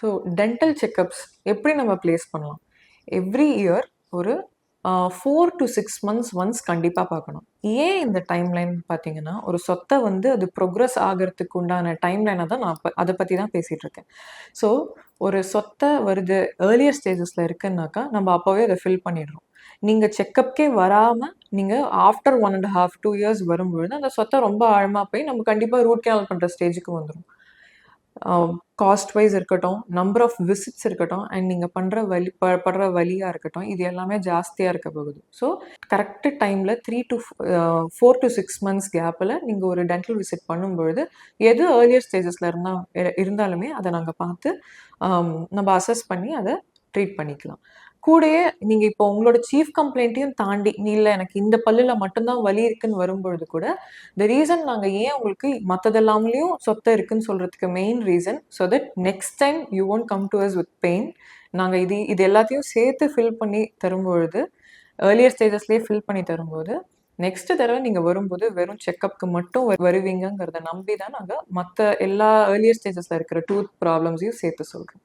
So dental checkups எப்படி நம்ம place பண்ணலாம்? எவ்ரி இயர் ஒரு 4 to 6 months ஒன்ஸ் கண்டிப்பாக பார்க்கணும். ஏன் இந்த டைம்லைன் பார்த்தீங்கன்னா, ஒரு சொத்தை வந்து அது ப்ரொக்ரஸ் ஆகிறதுக்கு உண்டான டைம்லைனை தான் நான் அதை பற்றி தான் பேசிகிட்டு இருக்கேன். ஸோ ஒரு சொத்தை வருது ஏர்லியர் ஸ்டேஜஸில் இருக்குன்னாக்கா நம்ம அப்போவே அதை ஃபில் பண்ணிடுறோம். நீங்கள் செக்கப்கே வராமல் நீங்கள் ஆஃப்டர் 1.5 2 years வரும்பொழுது அந்த சொத்தை ரொம்ப ஆழமாக போய் நம்ம கண்டிப்பாக ரூட் கேனல் பண்ணுற ஸ்டேஜுக்கு வந்துடும். காஸ்ட் வைஸ் இருக்கட்டும், நம்பர் ஆஃப் விசிட்ஸ் இருக்கட்டும், அண்ட் நீங்கள் படுற வலியாக இருக்கட்டும், இது எல்லாமே ஜாஸ்தியாக இருக்க போகுது. ஸோ கரெக்டு டைமில் 4 to 6 months கேப்பில் நீங்கள் ஒரு டென்டல் விசிட் பண்ணும்பொழுது எது ஏர்லியர் ஸ்டேஜஸில் இருந்தாலுமே அதை நாங்கள் பார்த்து நம்ம அசஸ் பண்ணி அதை ட்ரீட் பண்ணிக்கலாம். கூடயே நீங்கள் இப்போ உங்களோட சீஃப் கம்ப்ளைண்ட்டையும் தாண்டி நீ இல்லை எனக்கு இந்த பல்லில் மட்டும்தான் வலி இருக்குன்னு வரும்பொழுது கூட த ரீசன் நாங்கள் ஏன் உங்களுக்கு மற்றதெல்லாம்லேயும் சொத்தை இருக்குன்னு சொல்கிறதுக்கு main reason so that next time you won't come to us with pain. நாங்கள் இது எல்லாத்தையும் சேர்த்து ஃபில் பண்ணி தரும்பொழுது ஏர்லியர் ஸ்டேஜஸ்லேயே ஃபில் பண்ணி தரும்போது நெக்ஸ்ட் தடவை நீங்கள் வரும்போது வெறும் செக்கப்புக்கு மட்டும் வருவீங்கிறத நம்பி தான் நாங்கள் மற்ற எல்லா ஏர்லியர் ஸ்டேஜஸில் இருக்கிற டூத் ப்ராப்ளம்ஸையும் சேர்த்து சொல்கிறோம்.